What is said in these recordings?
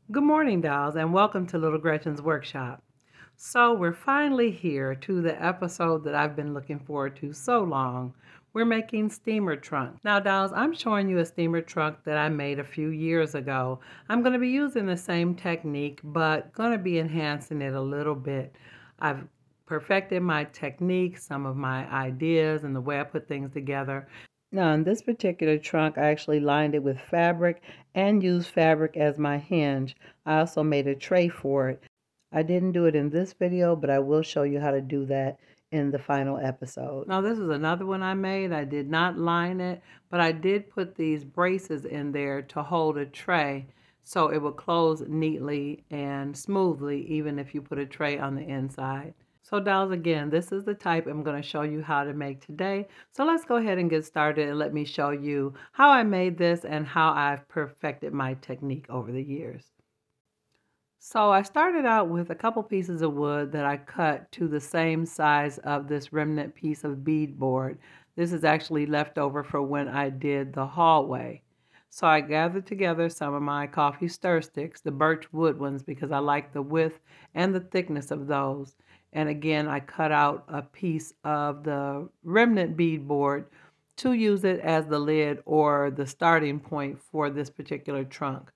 Good morning, dolls, and welcome to Little Gretchen's workshop. So, we're finally here to the episode that I've been looking forward to so long. We're making steamer trunks. Now, dolls, I'm showing you a steamer trunk that I made a few years ago. I'm going to be using the same technique, but going to be enhancing it a little bit. I've perfected my technique, some of my ideas, and the way I put things together. Now, in this particular trunk, I actually lined it with fabric and used fabric as my hinge. I also made a tray for it. I didn't do it in this video, but I will show you how to do that in the final episode. Now, this is another one I made. I did not line it, but I did put these braces in there to hold a tray so it would close neatly and smoothly, even if you put a tray on the inside. So dolls, again, this is the type I'm going to show you how to make today. So let's go ahead and get started and let me show you how I made this and how I've perfected my technique over the years. So I started out with a couple pieces of wood that I cut to the same size of this remnant piece of beadboard. This is actually left over for when I did the hallway. So I gathered together some of my coffee stir sticks, the birch wood ones, because I like the width and the thickness of those. And again, I cut out a piece of the remnant beadboard to use it as the lid or the starting point for this particular trunk.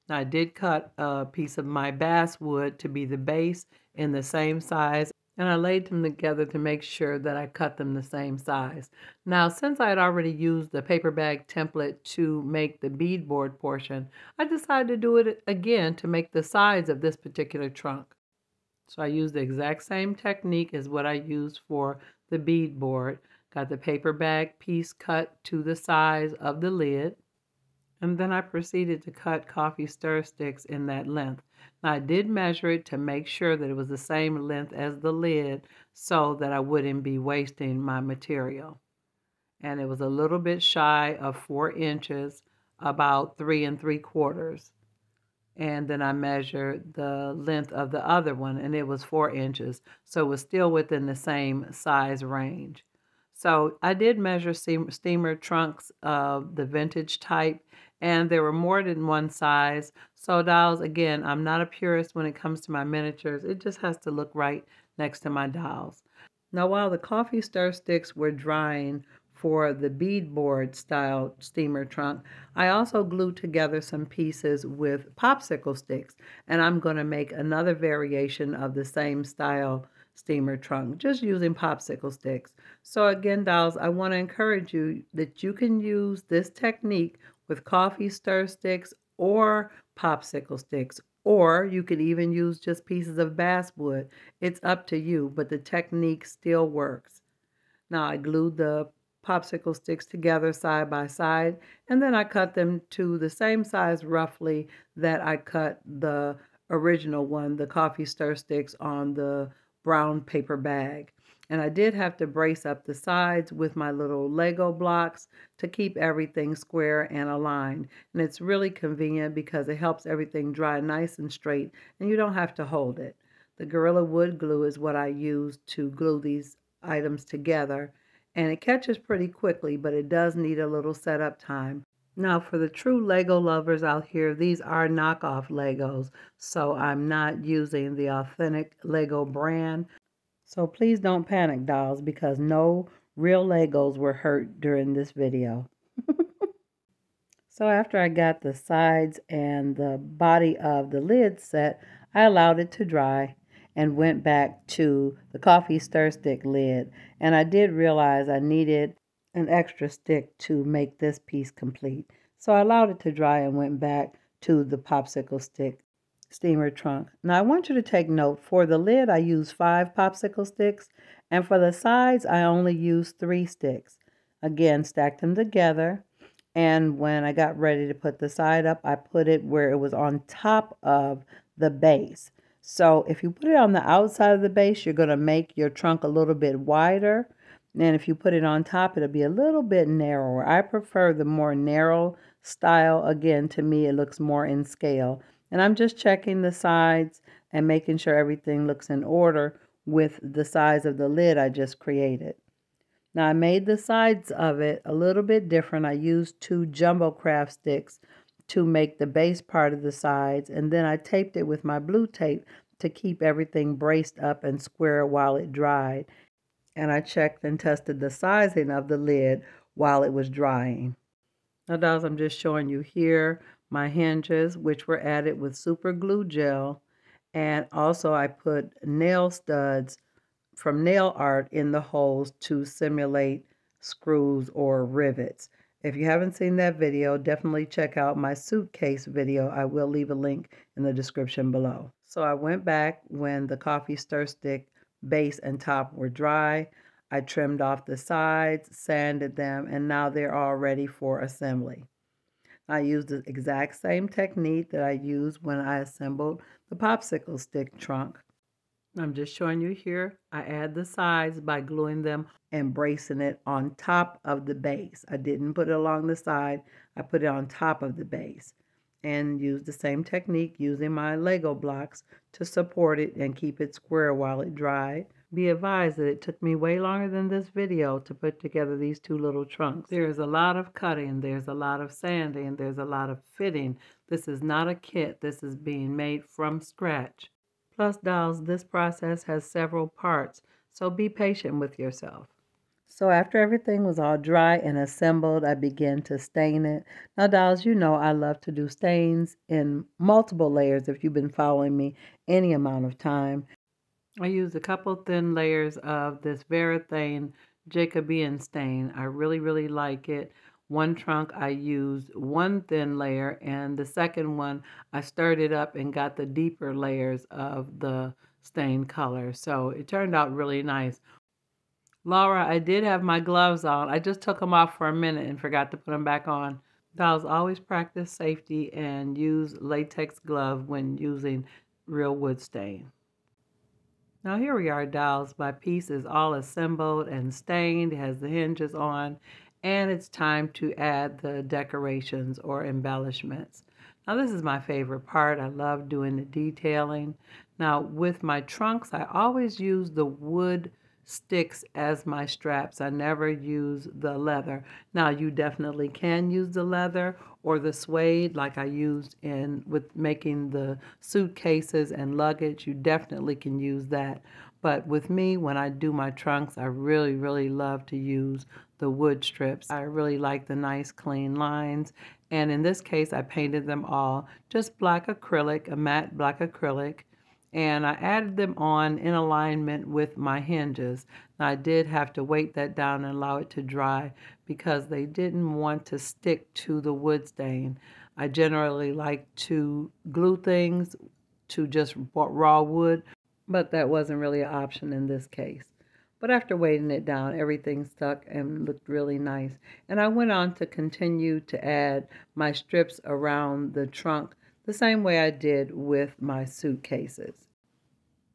Now, I did cut a piece of my basswood to be the base in the same size, and I laid them together to make sure that I cut them the same size. Now, since I had already used the paper bag template to make the beadboard portion, I decided to do it again to make the sides of this particular trunk. So I used the exact same technique as what I used for the beadboard. Got the paper bag piece cut to the size of the lid. And then I proceeded to cut coffee stir sticks in that length. Now I did measure it to make sure that it was the same length as the lid so that I wouldn't be wasting my material. And it was a little bit shy of 4 inches, about 3 3/4. And then I measured the length of the other one, and it was 4 inches. So it was still within the same size range. So I did measure steamer trunks of the vintage type, and there were more than one size. So dolls, again, I'm not a purist when it comes to my miniatures. It just has to look right next to my dolls. Now, while the coffee stir sticks were drying for the beadboard style steamer trunk, I also glued together some pieces with popsicle sticks, and I'm going to make another variation of the same style steamer trunk, just using popsicle sticks. So again, dolls, I want to encourage you that you can use this technique with coffee stir sticks or popsicle sticks, or you could even use just pieces of basswood. It's up to you, but the technique still works. Now I glued the popsicle sticks together side by side, and then I cut them to the same size roughly that I cut the original one, the coffee stir sticks, on the brown paper bag. And I did have to brace up the sides with my little Lego blocks to keep everything square and aligned. And it's really convenient because it helps everything dry nice and straight, and you don't have to hold it. The Gorilla Wood glue is what I use to glue these items together, and it catches pretty quickly, but it does need a little setup time. Now, for the true Lego lovers out here, these are knockoff Legos, so I'm not using the authentic Lego brand. So please don't panic, dolls, because no real Legos were hurt during this video. So after I got the sides and the body of the lid set, I allowed it to dry and went back to the coffee stir stick lid. And I did realize I needed an extra stick to make this piece complete. So I allowed it to dry and went back to the popsicle stick steamer trunk. Now I want you to take note, for the lid I used 5 popsicle sticks, and for the sides I only used 3 sticks. Again, stacked them together, and when I got ready to put the side up, I put it where it was on top of the base. So if you put it on the outside of the base, you're going to make your trunk a little bit wider. And if you put it on top, it'll be a little bit narrower. I prefer the more narrow style. Again, to me, it looks more in scale. And I'm just checking the sides and making sure everything looks in order with the size of the lid I just created. Now I made the sides of it a little bit different. I used 2 jumbo craft sticks to make the base part of the sides, and then I taped it with my blue tape to keep everything braced up and square while it dried. And I checked and tested the sizing of the lid while it was drying. Now, dolls, I'm just showing you here my hinges, which were added with super glue gel. And also I put nail studs from nail art in the holes to simulate screws or rivets. If you haven't seen that video, definitely check out my suitcase video. I will leave a link in the description below. So I went back when the coffee stir stick base and top were dry. I trimmed off the sides, sanded them, and now they're all ready for assembly. I used the exact same technique that I used when I assembled the popsicle stick trunk. I'm just showing you here. I add the sides by gluing them and bracing it on top of the base. I didn't put it along the side. I put it on top of the base and use the same technique using my Lego blocks to support it and keep it square while it dried. Be advised that it took me way longer than this video to put together these two little trunks. There's a lot of cutting, there's a lot of sanding, there's a lot of fitting. This is not a kit. This is being made from scratch. Plus, dolls, this process has several parts, so be patient with yourself. So after everything was all dry and assembled, I began to stain it. Now, dolls, you know I love to do stains in multiple layers if you've been following me any amount of time. I used a couple thin layers of this Varathane Jacobean stain. I really like it. One trunk I used one thin layer, and the second one I stirred it up and got the deeper layers of the stain color. So it turned out really nice. Laura, I did have my gloves on. I just took them off for a minute and forgot to put them back on. Dolls, always practice safety and use latex glove when using real wood stain. Now here we are, dolls. My piece is all assembled and stained. It has the hinges on, and it's time to add the decorations or embellishments. Now this is my favorite part. I love doing the detailing. Now with my trunks, I always use the wood sticks as my straps. I never use the leather. Now you definitely can use the leather or the suede like I used with making the suitcases and luggage. You definitely can use that. But with me, when I do my trunks, I really love to use the wood strips. I really like the nice clean lines. And in this case, I painted them all just black acrylic, a matte black acrylic. And I added them on in alignment with my hinges. Now, I did have to weight that down and allow it to dry because they didn't want to stick to the wood stain. I generally like to glue things to just raw wood, but that wasn't really an option in this case. But after weighting it down, everything stuck and looked really nice. And I went on to continue to add my strips around the trunk the same way I did with my suitcases.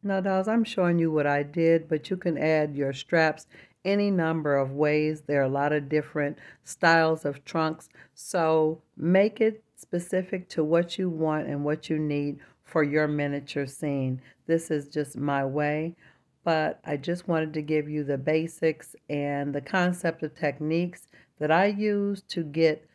Now, dolls, I'm showing you what I did, but you can add your straps any number of ways. There are a lot of different styles of trunks, so make it specific to what you want and what you need for your miniature scene. This is just my way, but I just wanted to give you the basics and the concept of techniques that I use to get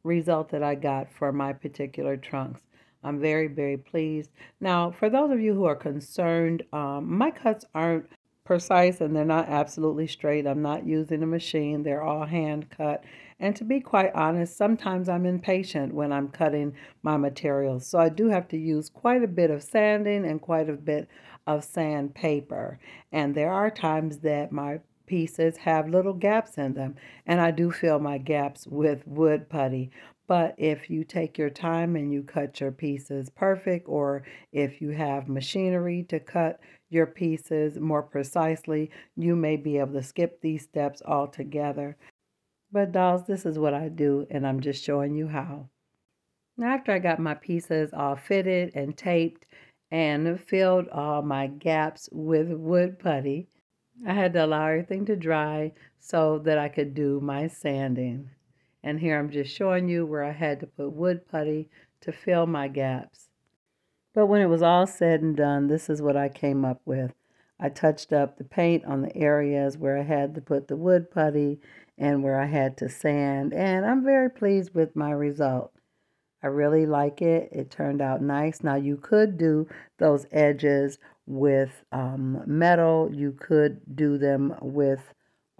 result that I got for my particular trunks. I'm very pleased. Now, for those of you who are concerned, my cuts aren't precise and they're not absolutely straight. I'm not using a machine. They're all hand cut. And to be quite honest, sometimes I'm impatient when I'm cutting my materials. So I do have to use quite a bit of sanding and quite a bit of sandpaper. And there are times that my pieces have little gaps in them, and I do fill my gaps with wood putty. But if you take your time and you cut your pieces perfect, or if you have machinery to cut your pieces more precisely, you may be able to skip these steps altogether. But dolls, this is what I do, and I'm just showing you how. Now, after I got my pieces all fitted and taped and filled all my gaps with wood putty, I had to allow everything to dry so that I could do my sanding. And here I'm just showing you where I had to put wood putty to fill my gaps. But when it was all said and done, this is what I came up with. I touched up the paint on the areas where I had to put the wood putty and where I had to sand, and I'm very pleased with my result. I really like it. It turned out nice. Now you could do those edges with metal. You could do them with,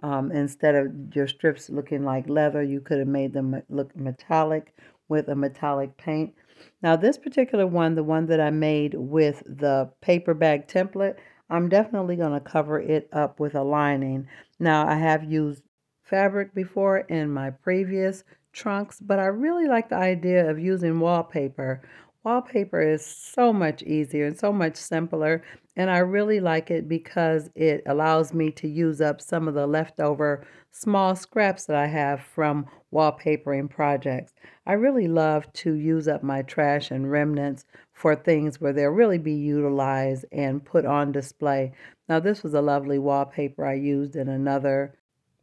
instead of your strips looking like leather, you could have made them look metallic with a metallic paint. Now this particular one, the one that I made with the paper bag template, I'm definitely going to cover it up with a lining. Now I have used fabric before in my previous trunks, but I really like the idea of using wallpaper. Wallpaper is so much easier and so much simpler, and I really like it because it allows me to use up some of the leftover small scraps that I have from wallpapering projects. I really love to use up my trash and remnants for things where they'll really be utilized and put on display. Now, this was a lovely wallpaper I used in another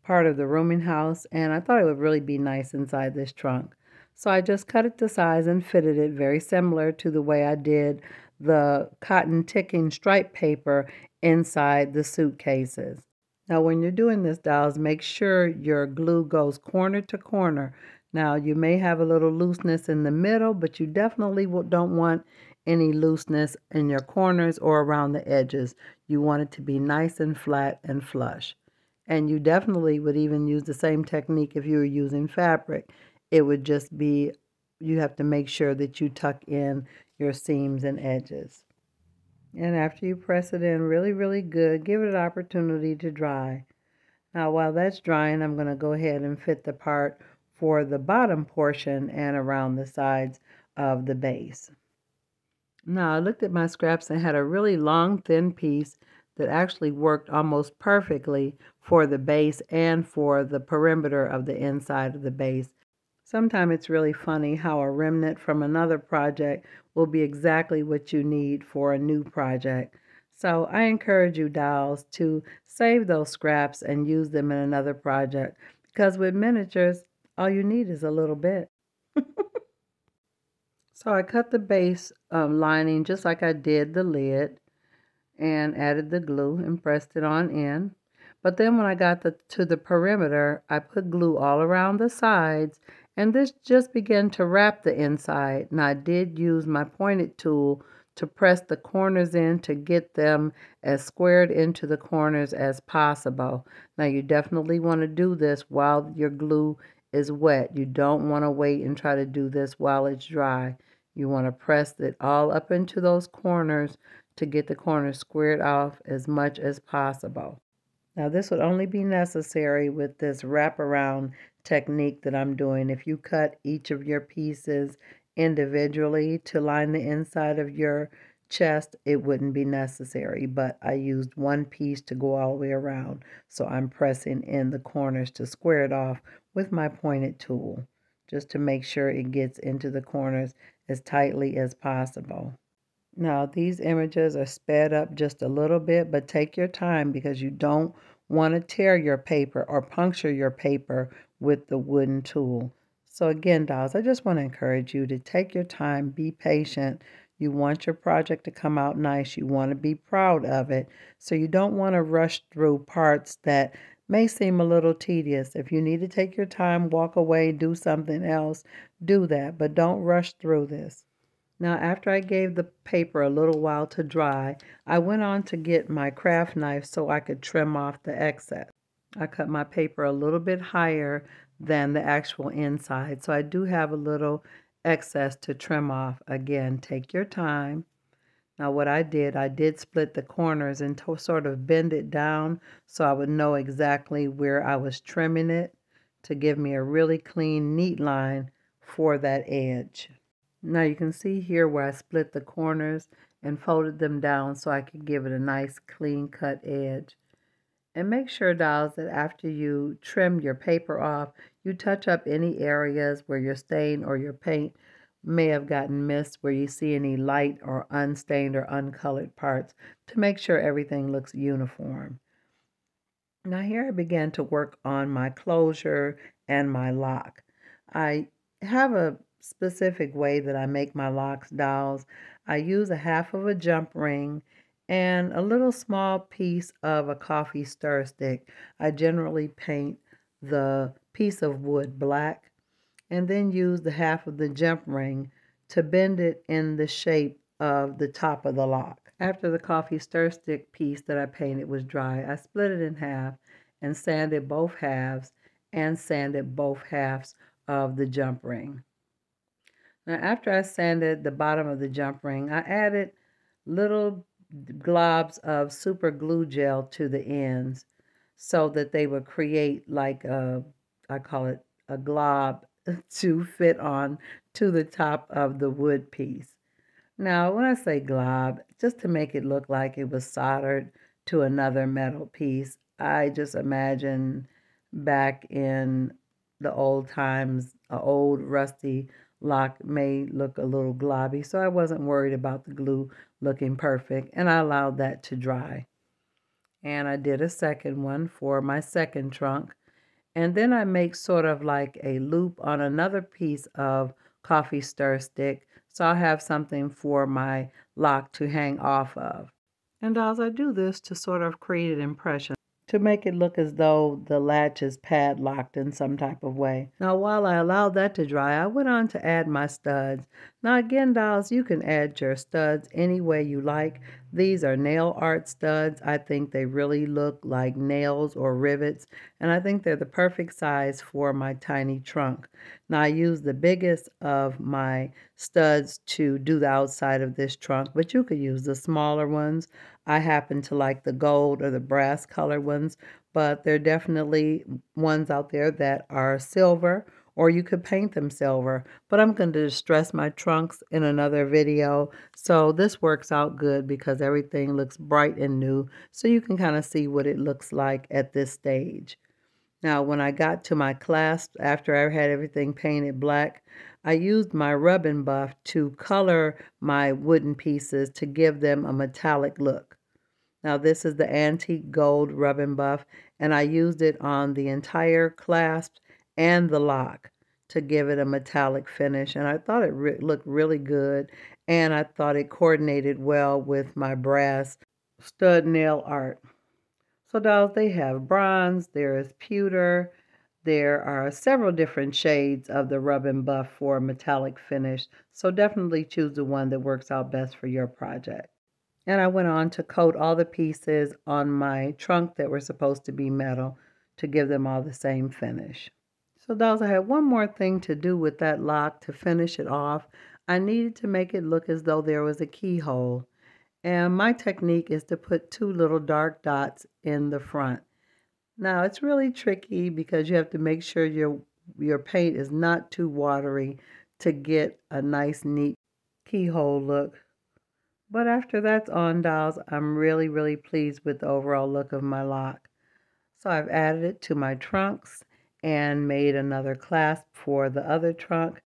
part of the rooming house, and I thought it would really be nice inside this trunk. So I just cut it to size and fitted it very similar to the way I did the cotton ticking stripe paper inside the suitcases. Now when you're doing this, dolls, make sure your glue goes corner to corner. Now you may have a little looseness in the middle, but you definitely don't want any looseness in your corners or around the edges. You want it to be nice and flat and flush. And you definitely would even use the same technique if you were using fabric. It would just be, you have to make sure that you tuck in your seams and edges. And after you press it in really, really good, give it an opportunity to dry. Now while that's drying, I'm going to go ahead and fit the part for the bottom portion and around the sides of the base. Now I looked at my scraps and had a really long, thin piece that actually worked almost perfectly for the base and for the perimeter of the inside of the base. Sometimes it's really funny how a remnant from another project will be exactly what you need for a new project. So I encourage you, dolls, to save those scraps and use them in another project, because with miniatures, all you need is a little bit. So I cut the base lining just like I did the lid and added the glue and pressed it on in. But then when I got to the perimeter, I put glue all around the sides, and this just began to wrap the inside. And I did use my pointed tool to press the corners in to get them as squared into the corners as possible. Now you definitely want to do this while your glue is wet. You don't want to wait and try to do this while it's dry. You want to press it all up into those corners to get the corners squared off as much as possible. Now this would only be necessary with this wraparound technique that I'm doing. If you cut each of your pieces individually to line the inside of your chest, it wouldn't be necessary, but I used one piece to go all the way around, so I'm pressing in the corners to square it off with my pointed tool, just to make sure it gets into the corners as tightly as possible. Now, these images are sped up just a little bit, but take your time because you don't want to tear your paper or puncture your paper with the wooden tool. So again, dolls, I just want to encourage you to take your time, be patient. You want your project to come out nice. You want to be proud of it. So you don't want to rush through parts that may seem a little tedious. If you need to take your time, walk away, do something else, do that, but don't rush through this. Now, after I gave the paper a little while to dry, I went on to get my craft knife so I could trim off the excess. I cut my paper a little bit higher than the actual inside, so I do have a little excess to trim off. Again, take your time. Now, what I did split the corners and sort of bend it down so I would know exactly where I was trimming it to give me a really clean, neat line for that edge. Now you can see here where I split the corners and folded them down so I could give it a nice clean cut edge. And make sure, dolls, that after you trim your paper off, you touch up any areas where your stain or your paint may have gotten missed, where you see any light or unstained or uncolored parts, to make sure everything looks uniform. Now here I began to work on my closure and my lock. I have a specific way that I make my locks, dolls. I use a half of a jump ring and a little small piece of a coffee stir stick. I generally paint the piece of wood black, and then use the half of the jump ring to bend it in the shape of the top of the lock. After the coffee stir stick piece that I painted was dry, I split it in half and sanded both halves and sanded both halves of the jump ring. Now, after I sanded the bottom of the jump ring, I added little globs of super glue gel to the ends so that they would create like I call it a glob to fit on to the top of the wood piece. Now, when I say glob, just to make it look like it was soldered to another metal piece, I just imagine back in the old times, an old rusty lock may look a little globby, so I wasn't worried about the glue looking perfect, and I allowed that to dry. And I did a second one for my second trunk, and then I make sort of like a loop on another piece of coffee stir stick, so I'll have something for my lock to hang off of. And as I do this to sort of create an impression, to make it look as though the latch is padlocked in some type of way. Now, while I allowed that to dry, I went on to add my studs. Now, again, dolls, you can add your studs any way you like. These are nail art studs. I think they really look like nails or rivets, and I think they're the perfect size for my tiny trunk. Now, I used the biggest of my studs to do the outside of this trunk, but you could use the smaller ones. I happen to like the gold or the brass color ones, but there are definitely ones out there that are silver, or you could paint them silver. But I'm going to distress my trunks in another video, so this works out good because everything looks bright and new, so you can kind of see what it looks like at this stage. Now, when I got to my clasp, after I had everything painted black, I used my rubbing buff to color my wooden pieces to give them a metallic look. Now, this is the antique gold rubbing buff, and I used it on the entire clasp and the lock to give it a metallic finish, and I thought it looked really good, and I thought it coordinated well with my brass stud nail art. So dolls, they have bronze, there is pewter, there are several different shades of the rub and buff for a metallic finish. So definitely choose the one that works out best for your project. And I went on to coat all the pieces on my trunk that were supposed to be metal to give them all the same finish. So dolls, I had one more thing to do with that lock to finish it off. I needed to make it look as though there was a keyhole. And my technique is to put two little dark dots in the front. Now, it's really tricky because you have to make sure your paint is not too watery to get a nice, neat keyhole look. But after that's on, dolls, I'm really, really pleased with the overall look of my lock. So I've added it to my trunks and made another clasp for the other trunk.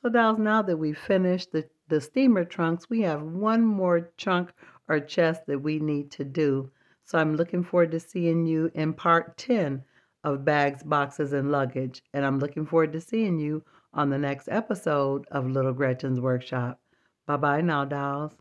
So dolls, now that we've finished the steamer trunks, we have one more chunk or chest that we need to do. So I'm looking forward to seeing you in part 10 of Bags, Boxes, and Luggage. And I'm looking forward to seeing you on the next episode of Little Gretchen's Workshop. Bye-bye now, dolls.